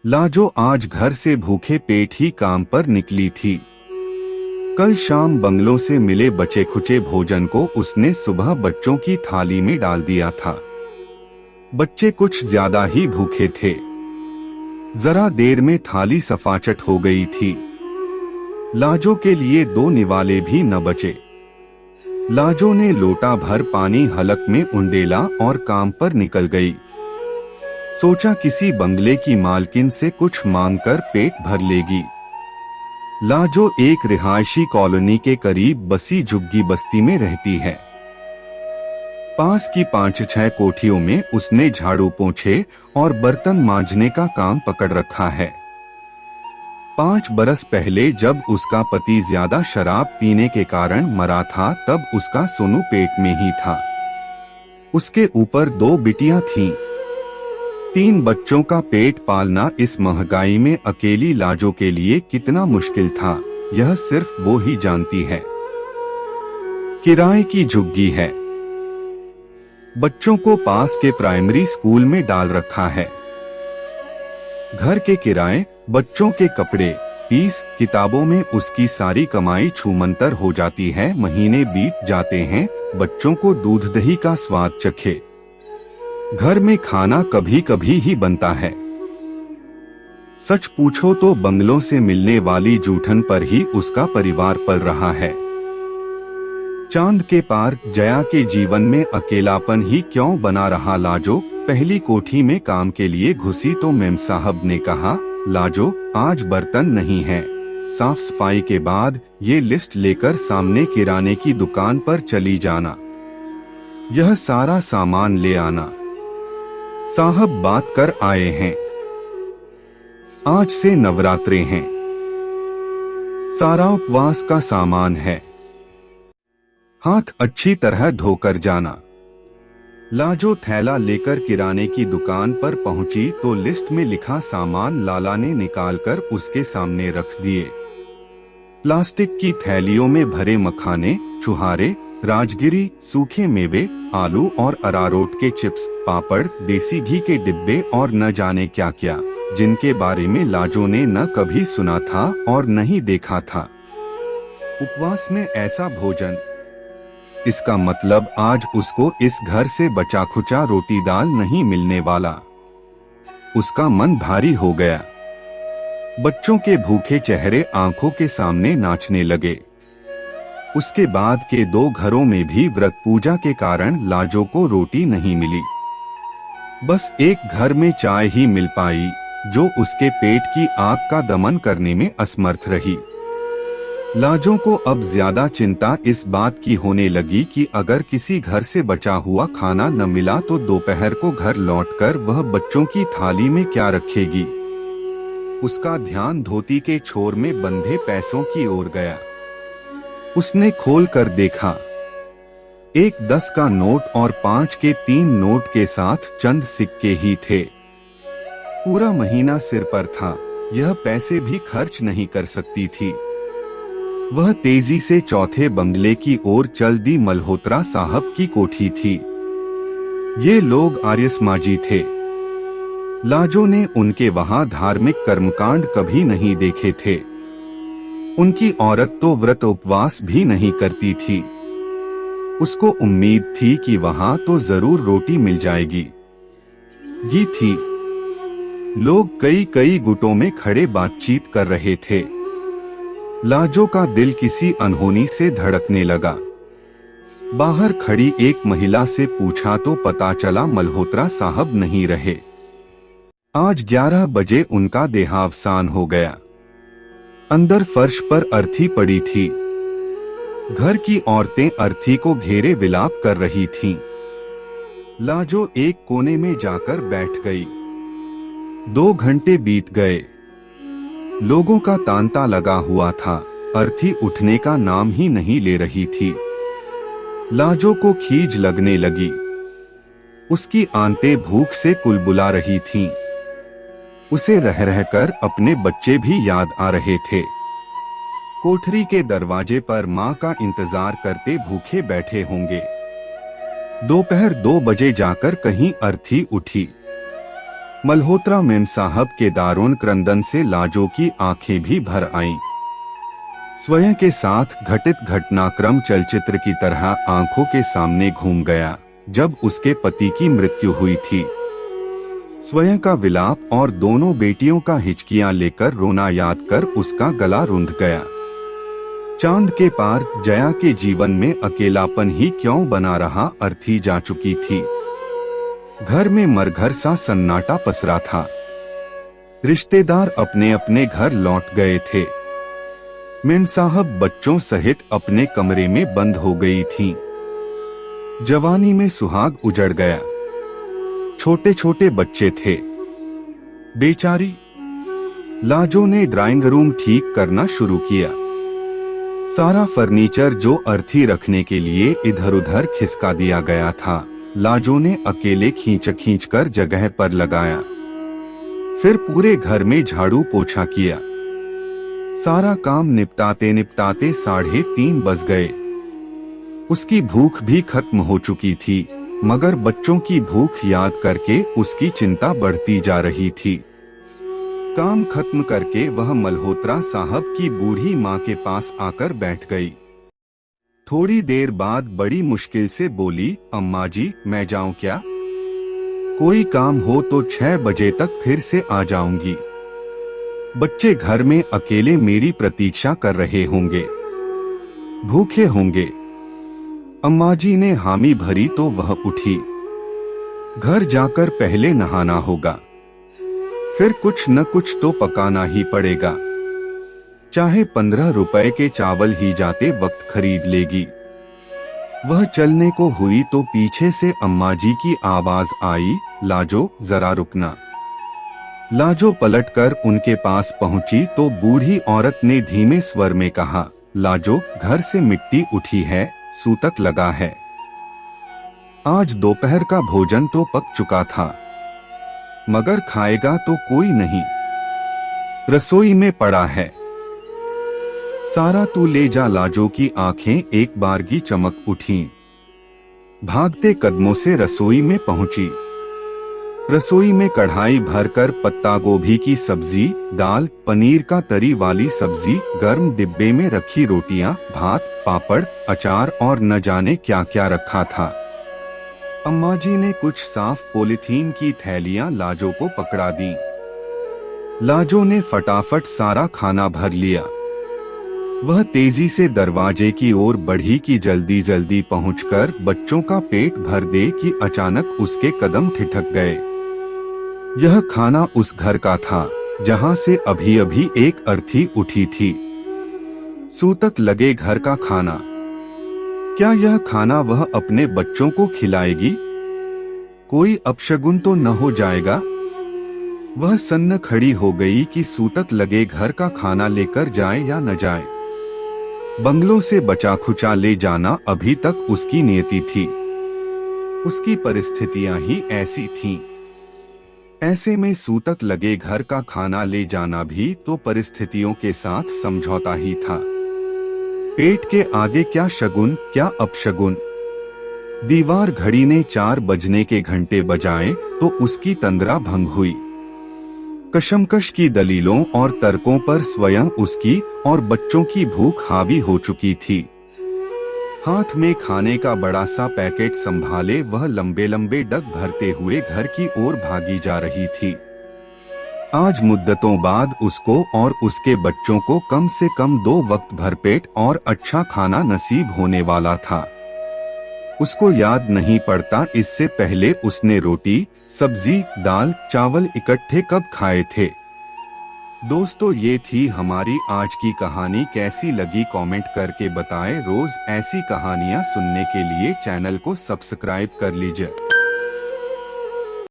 लाजो आज घर से भूखे पेट ही काम पर निकली थी। कल शाम बंगलों से मिले बचे खुचे भोजन को उसने सुबह बच्चों की थाली में डाल दिया था। बच्चे कुछ ज्यादा ही भूखे थे। जरा देर में थाली सफाचट हो गई थी। लाजो के लिए 2 निवाले भी न बचे। लाजो ने लोटा भर पानी हलक में उंडेला और काम पर निकल गई। सोचा किसी बंगले की मालकिन से कुछ मांगकर पेट भर लेगी। लाजो एक रिहायशी कॉलोनी के करीब बसी झुग्गी बस्ती में रहती है। पास की 5-6 कोठियों में उसने झाड़ू पोंछे और बर्तन मांजने का काम पकड़ रखा है। 5 बरस पहले जब उसका पति ज्यादा शराब पीने के कारण मरा था, तब उसका सोनू पेट में ही था। उसके ऊपर 2 बिटियां थीं। 3 बच्चों का पेट पालना इस महंगाई में अकेली लाजो के लिए कितना मुश्किल था, यह सिर्फ वो ही जानती है। किराए की झुग्गी है। बच्चों को पास के प्राइमरी स्कूल में डाल रखा है। घर के किराए, बच्चों के कपड़े, फीस, किताबों में उसकी सारी कमाई छूमंतर हो जाती है। महीने बीत जाते हैं, बच्चों को दूध दही का स्वाद चखे। घर में खाना कभी कभी ही बनता है। सच पूछो तो बंगलों से मिलने वाली जूठन पर ही उसका परिवार पल रहा है। चांद के पार जया के जीवन में अकेलापन ही क्यों बना रहा। लाजो पहली कोठी में काम के लिए घुसी तो मेम साहब ने कहा, लाजो आज बर्तन नहीं है, साफ सफाई के बाद ये लिस्ट लेकर सामने किराने की दुकान पर चली जाना। यह सारा सामान ले आना। साहब बात कर आए हैं। आज से नवरात्रे हैं। सारा उपवास का सामान है। हाथ अच्छी तरह धोकर जाना। लाजो थैला लेकर किराने की दुकान पर पहुंची तो लिस्ट में लिखा सामान लाला ने निकालकर उसके सामने रख दिए। प्लास्टिक की थैलियों में भरे मखाने, छुहारे, राजगिरी, सूखे मेवे, आलू और अरारोट के चिप्स, पापड़, देसी घी के डिब्बे और न जाने क्या क्या, जिनके बारे में लाजो ने न कभी सुना था और न ही देखा था। उपवास में ऐसा भोजन, इसका मतलब आज उसको इस घर से बचा खुचा रोटी दाल नहीं मिलने वाला। उसका मन भारी हो गया। बच्चों के भूखे चेहरे आंखों के सामने नाचने लगे। उसके बाद के 2 घरों में भी व्रत पूजा के कारण लाजो को रोटी नहीं मिली। बस एक घर में चाय ही मिल पाई, जो उसके पेट की आग का दमन करने में असमर्थ रही। लाजो को अब ज्यादा चिंता इस बात की होने लगी कि अगर किसी घर से बचा हुआ खाना न मिला तो दोपहर को घर लौटकर वह बच्चों की थाली में क्या रखेगी। उसका ध्यान धोती के छोर में बंधे पैसों की ओर गया। उसने खोल कर देखा। एक 10 का नोट और 5 के 3 नोट के साथ चंद सिक्के ही थे। पूरा महीना सिर पर था, यह पैसे भी खर्च नहीं कर सकती थी। वह तेजी से चौथे बंगले की ओर चल दी। मल्होत्रा साहब की कोठी थी। ये लोग आर्यसमाजी थे। लाजो ने उनके वहां धार्मिक कर्मकांड कभी नहीं देखे थे। उनकी औरत तो व्रत उपवास भी नहीं करती थी। उसको उम्मीद थी कि वहां तो जरूर रोटी मिल जाएगी। ये थी। लोग कई गुटों में खड़े बातचीत कर रहे थे। लाजो का दिल किसी अनहोनी से धड़कने लगा। बाहर खड़ी एक महिला से पूछा तो पता चला मल्होत्रा साहब नहीं रहे। आज 11 बजे उनका देहावसान हो गया। अंदर फर्श पर अर्थी पड़ी थी। घर की औरतें अर्थी को घेरे विलाप कर रही थीं। लाजो एक कोने में जाकर बैठ गई। 2 घंटे बीत गए। लोगों का तांता लगा हुआ था। अर्थी उठने का नाम ही नहीं ले रही थी। लाजो को खीज लगने लगी। उसकी आंतें भूख से कुलबुला रही थीं। उसे रह रहकर अपने बच्चे भी याद आ रहे थे। कोठरी के दरवाजे पर माँ का इंतजार करते भूखे बैठे होंगे। दोपहर 2 बजे जाकर कहीं अर्थी उठी। मल्होत्रा मेम साहब के दारुण क्रंदन से लाजो की आंखें भी भर आईं। स्वयं के साथ घटित घटनाक्रम चलचित्र की तरह आंखों के सामने घूम गया जब उसके पति की मृत्यु हुई थी। स्वयं का विलाप और दोनों बेटियों का हिचकियां लेकर रोना याद कर उसका गला रुंध गया। चांद के पार जया के जीवन में अकेलापन ही क्यों बना रहा अर्थी जा चुकी थी। घर में मरघर सा सन्नाटा पसरा था। रिश्तेदार अपने अपने घर लौट गए थे। मेम साहब बच्चों सहित अपने कमरे में बंद हो गई थीं। जवानी में सुहाग उजड़ गया। छोटे छोटे बच्चे थे। बेचारी लाजो ने ड्राइंग रूम ठीक करना शुरू किया। सारा फर्नीचर जो अर्थी रखने के लिए इधर उधर खिसका दिया गया था, लाजो ने अकेले खींच कर जगह पर लगाया। फिर पूरे घर में झाड़ू पोछा किया। सारा काम निपटाते निपटाते 3:30 बज गए। उसकी भूख भी खत्म हो चुकी थी, मगर बच्चों की भूख याद करके उसकी चिंता बढ़ती जा रही थी। काम खत्म करके वह मल्होत्रा साहब की बूढ़ी माँ के पास आकर बैठ गई। थोड़ी देर बाद बड़ी मुश्किल से बोली, अम्मा जी मैं जाऊं क्या? कोई काम हो तो 6 बजे तक फिर से आ जाऊंगी। बच्चे घर में अकेले मेरी प्रतीक्षा कर रहे होंगे, भूखे होंगे। अम्मा जी ने हामी भरी तो वह उठी। घर जाकर पहले नहाना होगा, फिर कुछ न कुछ तो पकाना ही पड़ेगा। चाहे 15 रुपए के चावल ही जाते वक्त खरीद लेगी। वह चलने को हुई तो पीछे से अम्मा जी की आवाज आई, लाजो जरा रुकना। लाजो पलटकर उनके पास पहुंची तो बूढ़ी औरत ने धीमे स्वर में कहा, लाजो घर से मिट्टी उठी है, सूतक लगा है। आज दोपहर का भोजन तो पक चुका था, मगर खाएगा तो कोई नहीं, रसोई में पड़ा है। सारा तू ले जा। लाजो की आंखें एक बारगी चमक उठीं। भागते कदमों से रसोई में पहुंची। रसोई में कढ़ाई भरकर पत्ता गोभी की सब्जी, दाल, पनीर का तरी वाली सब्जी, गर्म डिब्बे में रखी रोटियां, भात, पापड़, अचार और न जाने क्या क्या रखा था। अम्मा जी ने कुछ साफ पॉलीथीन की थैलियां लाजो को पकड़ा दी। लाजो ने फटाफट सारा खाना भर लिया। वह तेजी से दरवाजे की ओर बढ़ी कि जल्दी जल्दी पहुंचकर बच्चों का पेट भर दे कि अचानक उसके कदम ठिठक गए। यह खाना उस घर का था जहां से अभी अभी एक अर्थी उठी थी। सूतक लगे घर का खाना। क्या यह खाना वह अपने बच्चों को खिलाएगी? कोई अपशगुन तो न हो जाएगा? वह सन्न खड़ी हो गई कि सूतक लगे घर का खाना लेकर जाए या न जाए। बंगलों से बचा खुचा ले जाना अभी तक उसकी नियति थी। उसकी परिस्थितियां ही ऐसी थीं। ऐसे में सूतक लगे घर का खाना ले जाना भी तो परिस्थितियों के साथ समझौता ही था। पेट के आगे क्या शगुन क्या अपशगुन। दीवार घड़ी ने 4 बजने के घंटे बजाए तो उसकी तंद्रा भंग हुई। कशमकश की दलीलों और तर्कों पर स्वयं उसकी और बच्चों की भूख हावी हो चुकी थी। हाथ में खाने का बड़ा सा पैकेट संभाले वह लंबे लंबे डग भरते हुए घर की ओर भागी जा रही थी। आज मुद्दतों बाद उसको और उसके बच्चों को कम से कम 2 वक्त भरपेट और अच्छा खाना नसीब होने वाला था। उसको याद नहीं पड़ता इससे पहले उसने रोटी, सब्जी, दाल, चावल इकट्ठे कब खाए थे। दोस्तों, ये थी हमारी आज की कहानी। कैसी लगी कमेंट करके बताएं। रोज ऐसी कहानियां सुनने के लिए चैनल को सब्सक्राइब कर लीजिए।